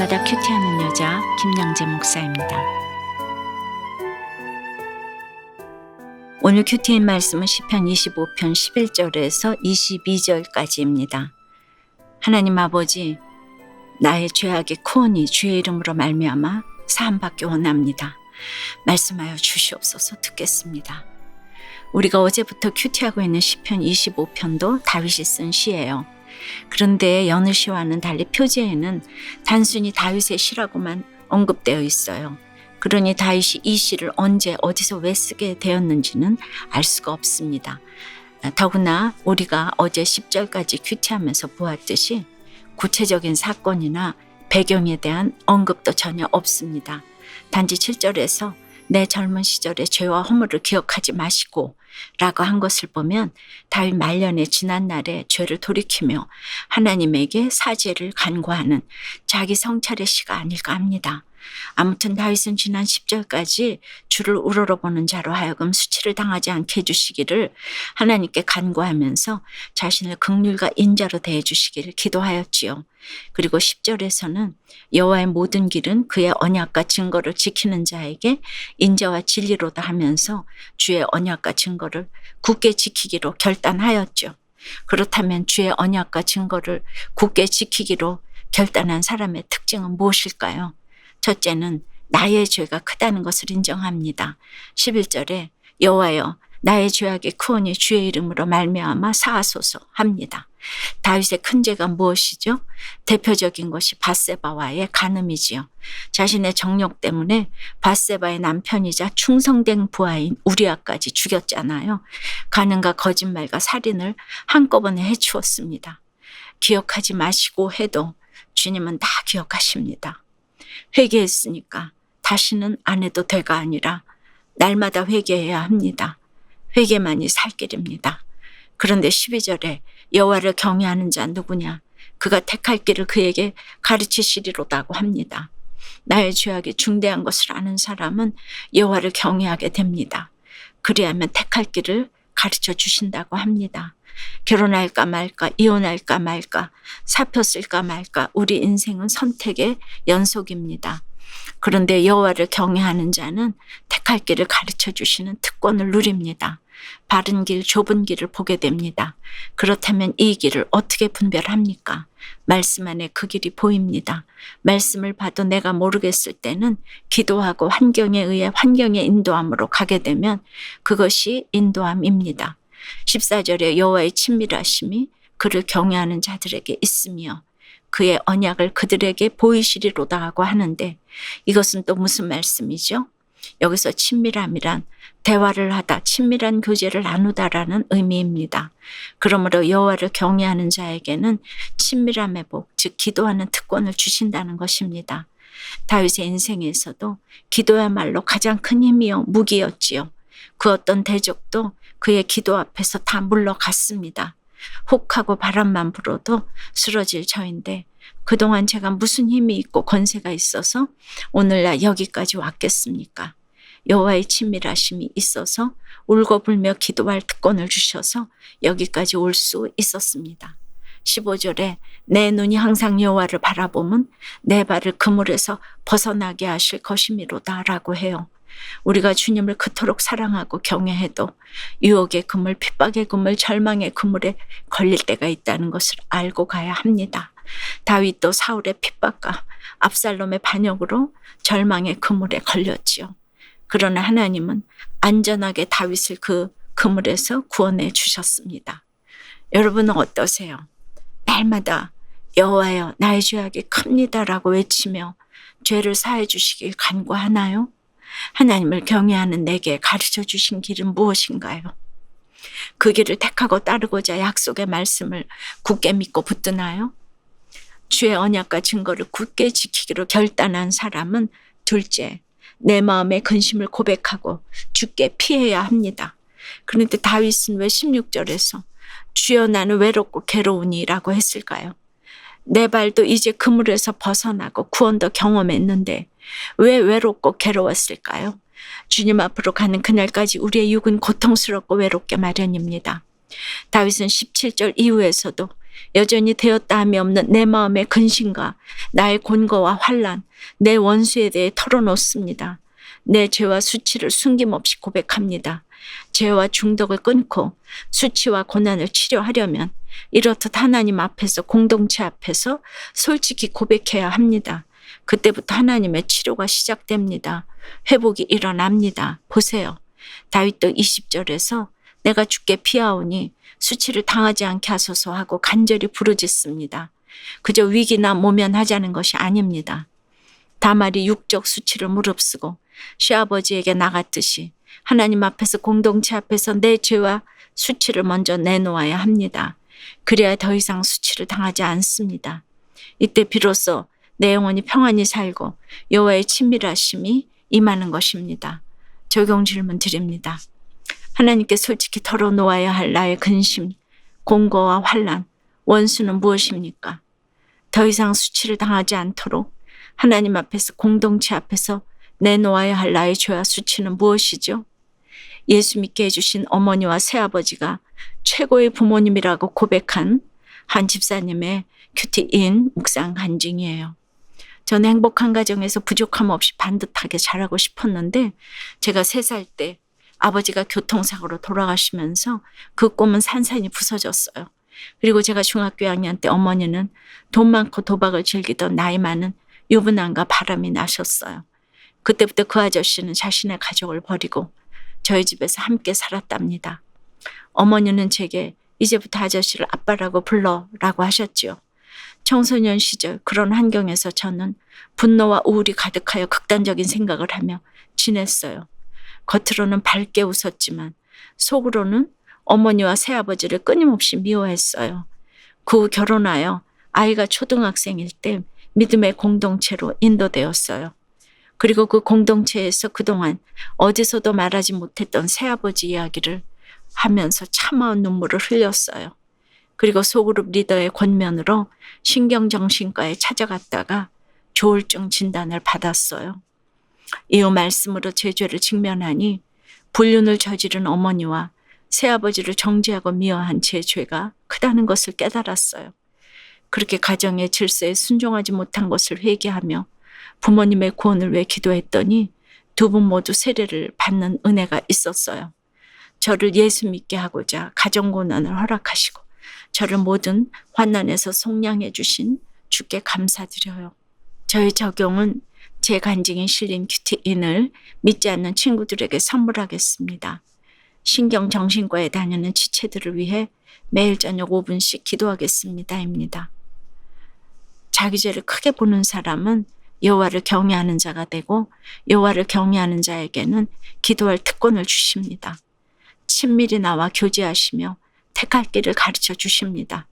날마다 큐티하는 여자 김양재 목사입니다. 오늘 큐티인 말씀은 시편 25편 11절에서 22절까지입니다. 하나님 아버지, 나의 죄악이 크오니 주의 이름으로 말미암아 사함받기 원합니다. 말씀하여 주시옵소서. 듣겠습니다. 우리가 어제부터 큐티하고 있는 시편 25편도 다윗이 쓴 시예요. 그런데 여느 시와는 달리 표제에는 단순히 다윗의 시라고만 언급되어 있어요. 그러니 다윗이 이 시를 언제 어디서 왜 쓰게 되었는지는 알 수가 없습니다. 더구나 우리가 어제 10절까지 큐티하면서 보았듯이 구체적인 사건이나 배경에 대한 언급도 전혀 없습니다. 단지 7절에서 내 젊은 시절의 죄와 허물을 기억하지 마시고 라고 한 것을 보면 다윗 말년의 지난 날에 죄를 돌이키며 하나님에게 사죄를 간구하는 자기 성찰의 시가 아닐까 합니다. 아무튼 다윗은 지난 10절까지 주를 우러러보는 자로 하여금 수치를 당하지 않게 해주시기를 하나님께 간구하면서 자신을 긍휼과 인자로 대해주시기를 기도하였지요. 그리고 10절에서는 여호와의 모든 길은 그의 언약과 증거를 지키는 자에게 인자와 진리로다 하면서 주의 언약과 증거를 굳게 지키기로 결단하였죠. 그렇다면 주의 언약과 증거를 굳게 지키기로 결단한 사람의 특징은 무엇일까요? 첫째는 나의 죄가 크다는 것을 인정합니다. 11절에 여호와여 나의 죄악이 크오니 주의 이름으로 말미암아 사하소서 합니다. 다윗의 큰 죄가 무엇이죠? 대표적인 것이 밧세바와의 간음이지요. 자신의 정욕 때문에 밧세바의 남편이자 충성된 부하인 우리아까지 죽였잖아요. 간음과 거짓말과 살인을 한꺼번에 해치웠습니다. 기억하지 마시고 해도 주님은 다 기억하십니다. 회개했으니까 다시는 안 해도 돼가 아니라 날마다 회개해야 합니다. 회개만이 살 길입니다. 그런데 12절에 여호와를 경외하는 자 누구냐? 그가 택할 길을 그에게 가르치시리로다고 합니다. 나의 죄악이 중대한 것을 아는 사람은 여호와를 경외하게 됩니다. 그리하면 택할 길을 가르쳐 주신다고 합니다. 결혼할까 말까, 이혼할까 말까, 사표 쓸까 말까, 우리 인생은 선택의 연속입니다. 그런데 여호와를 경외하는 자는 택할 길을 가르쳐 주시는 특권을 누립니다. 바른 길, 좁은 길을 보게 됩니다. 그렇다면 이 길을 어떻게 분별합니까? 말씀 안에 그 길이 보입니다. 말씀을 봐도 내가 모르겠을 때는 기도하고 환경에 의해 환경의 인도함으로 가게 되면 그것이 인도함입니다. 14절에 여호와의 친밀하심이 그를 경외하는 자들에게 있으며 그의 언약을 그들에게 보이시리로다 하고 하는데 이것은 또 무슨 말씀이죠? 여기서 친밀함이란 대화를 하다, 친밀한 교제를 나누다라는 의미입니다. 그러므로 여호와를 경외하는 자에게는 친밀함의 복, 즉 기도하는 특권을 주신다는 것입니다. 다윗의 인생에서도 기도야말로 가장 큰 힘이요 무기였지요. 그 어떤 대적도 그의 기도 앞에서 다 물러갔습니다. 혹하고 바람만 불어도 쓰러질 저인데 그동안 제가 무슨 힘이 있고 권세가 있어서 오늘날 여기까지 왔겠습니까? 여호와의 친밀하심이 있어서 울고불며 기도할 특권을 주셔서 여기까지 올 수 있었습니다. 15절에 내 눈이 항상 여호와를 바라보면 내 발을 그물에서 벗어나게 하실 것이미로다 라고 해요. 우리가 주님을 그토록 사랑하고 경외해도 유혹의 그물, 핍박의 그물, 절망의 그물에 걸릴 때가 있다는 것을 알고 가야 합니다. 다윗도 사울의 핍박과 압살롬의 반역으로 절망의 그물에 걸렸지요. 그러나 하나님은 안전하게 다윗을 그 그물에서 구원해 주셨습니다. 여러분은 어떠세요? 날마다 여호와여 나의 죄악이 큽니다라고 외치며 죄를 사해 주시길 간구하나요? 하나님을 경외하는 내게 가르쳐 주신 길은 무엇인가요? 그 길을 택하고 따르고자 약속의 말씀을 굳게 믿고 붙드나요? 주의 언약과 증거를 굳게 지키기로 결단한 사람은 둘째, 내 마음의 근심을 고백하고 주께 피해야 합니다. 그런데 다윗은 왜 16절에서 주여 나는 외롭고 괴로우니 라고 했을까요? 내 발도 이제 그물에서 벗어나고 구원도 경험했는데 왜 외롭고 괴로웠을까요? 주님 앞으로 가는 그날까지 우리의 육은 고통스럽고 외롭게 마련입니다. 다윗은 17절 이후에서도 여전히 되었다 함이 없는 내 마음의 근심과 나의 곤거와 환난, 내 원수에 대해 털어놓습니다. 내 죄와 수치를 숨김없이 고백합니다. 죄와 중독을 끊고 수치와 고난을 치료하려면 이렇듯 하나님 앞에서, 공동체 앞에서 솔직히 고백해야 합니다. 그때부터 하나님의 치료가 시작됩니다. 회복이 일어납니다. 보세요. 다윗도 20절에서 내가 주께 피하오니 수치를 당하지 않게 하소서 하고 간절히 부르짖습니다. 그저 위기나 모면하자는 것이 아닙니다. 다말이 육적 수치를 무릅쓰고 시아버지에게 나갔듯이 하나님 앞에서, 공동체 앞에서 내 죄와 수치를 먼저 내놓아야 합니다. 그래야 더 이상 수치를 당하지 않습니다. 이때 비로소 내 영혼이 평안히 살고 여호와의 친밀하심이 임하는 것입니다. 적용 질문 드립니다. 하나님께 솔직히 털어놓아야 할 나의 근심, 공고와 환난, 원수는 무엇입니까? 더 이상 수치를 당하지 않도록 하나님 앞에서, 공동체 앞에서 내놓아야 할 나의 죄와 수치는 무엇이죠? 예수 믿게 해주신 어머니와 새아버지가 최고의 부모님이라고 고백한 한 집사님의 큐티인 묵상 간증이에요. 저는 행복한 가정에서 부족함 없이 반듯하게 자라고 싶었는데 제가 3살 때 아버지가 교통사고로 돌아가시면서 그 꿈은 산산이 부서졌어요. 그리고 제가 중학교 2학년 때 어머니는 돈 많고 도박을 즐기던 나이 많은 유부남과 바람이 나셨어요. 그때부터 그 아저씨는 자신의 가족을 버리고 저희 집에서 함께 살았답니다. 어머니는 제게 이제부터 아저씨를 아빠라고 불러라고 하셨지요. 청소년 시절 그런 환경에서 저는 분노와 우울이 가득하여 극단적인 생각을 하며 지냈어요. 겉으로는 밝게 웃었지만 속으로는 어머니와 새아버지를 끊임없이 미워했어요. 그 후 결혼하여 아이가 초등학생일 때 믿음의 공동체로 인도되었어요. 그리고 그 공동체에서 그동안 어디서도 말하지 못했던 새아버지 이야기를 하면서 차마운 눈물을 흘렸어요. 그리고 소그룹 리더의 권면으로 신경정신과에 찾아갔다가 조울증 진단을 받았어요. 이후 말씀으로 제 죄를 직면하니 불륜을 저지른 어머니와 새아버지를 정죄하고 미워한 제 죄가 크다는 것을 깨달았어요. 그렇게 가정의 질서에 순종하지 못한 것을 회개하며 부모님의 구원을 위해 기도했더니 2분 모두 세례를 받는 은혜가 있었어요. 저를 예수 믿게 하고자 가정고난을 허락하시고 저를 모든 환난에서 속량해 주신 주께 감사드려요. 저의 적용은 제 간증이 실린 큐티인을 믿지 않는 친구들에게 선물하겠습니다. 신경정신과에 다니는 지체들을 위해 매일 저녁 5분씩 기도하겠습니다입니다. 자기 죄를 크게 보는 사람은 여호와를 경외하는 자가 되고 여호와를 경외하는 자에게는 기도할 특권을 주십니다. 친밀히 나와 교제하시며 택할 길을 가르쳐 주십니다.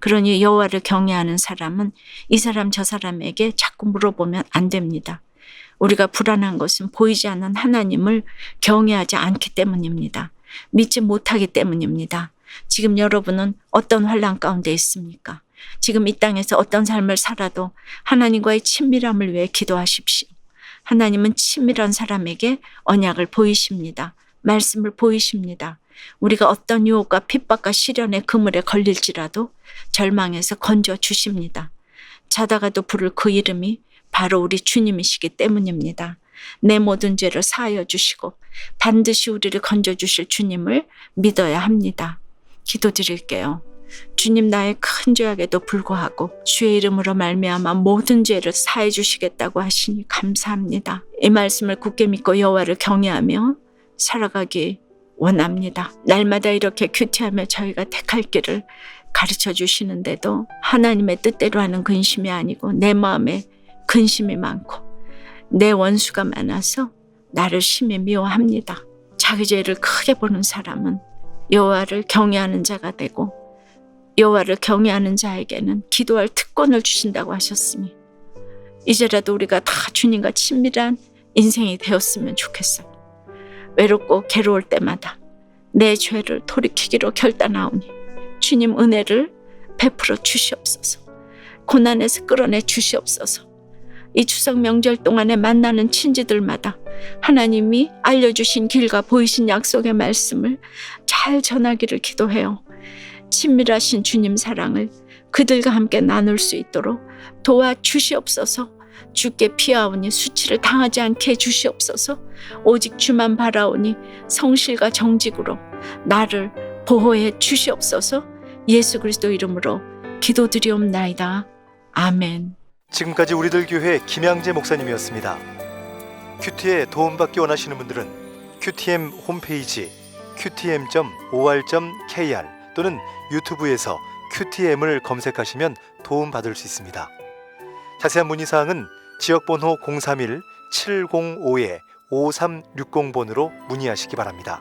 그러니 여호와를 경외하는 사람은 이 사람 저 사람에게 자꾸 물어보면 안 됩니다. 우리가 불안한 것은 보이지 않는 하나님을 경외하지 않기 때문입니다. 믿지 못하기 때문입니다. 지금 여러분은 어떤 환난 가운데 있습니까? 지금 이 땅에서 어떤 삶을 살아도 하나님과의 친밀함을 위해 기도하십시오. 하나님은 친밀한 사람에게 언약을 보이십니다. 말씀을 보이십니다. 우리가 어떤 유혹과 핍박과 시련의 그물에 걸릴지라도 절망에서 건져 주십니다. 자다가도 부를 그 이름이 바로 우리 주님이시기 때문입니다. 내 모든 죄를 사하여 주시고 반드시 우리를 건져 주실 주님을 믿어야 합니다. 기도드릴게요. 주님, 나의 큰 죄악에도 불구하고 주의 이름으로 말미암아 모든 죄를 사해 주시겠다고 하시니 감사합니다. 이 말씀을 굳게 믿고 여호와를 경외하며 살아가기 원합니다. 날마다 이렇게 큐티하며 저희가 택할 길을 가르쳐 주시는데도 하나님의 뜻대로 하는 근심이 아니고 내 마음에 근심이 많고 내 원수가 많아서 나를 심히 미워합니다. 자기 죄를 크게 보는 사람은 여호와를 경외하는 자가 되고 여호와를 경외하는 자에게는 기도할 특권을 주신다고 하셨으니 이제라도 우리가 다 주님과 친밀한 인생이 되었으면 좋겠어요. 외롭고 괴로울 때마다 내 죄를 돌이키기로 결단하오니 주님 은혜를 베풀어 주시옵소서. 고난에서 끌어내 주시옵소서. 이 추석 명절 동안에 만나는 친지들마다 하나님이 알려주신 길과 보이신 약속의 말씀을 잘 전하기를 기도해요. 친밀하신 주님 사랑을 그들과 함께 나눌 수 있도록 도와주시옵소서. 주께 피하오니 수치를 당하지 않게 해주시옵소서. 오직 주만 바라오니 성실과 정직으로 나를 보호해 주시옵소서. 예수 그리스도 이름으로 기도드리옵나이다. 아멘. 지금까지 우리들 교회 김양재 목사님이었습니다. 큐티에 도움받기 원하시는 분들은 QTM 홈페이지 qtm.or.kr 또는 유튜브에서 QTM을 검색하시면 도움받을 수 있습니다. 자세한 문의사항은 지역번호 031-705-5360번으로 문의하시기 바랍니다.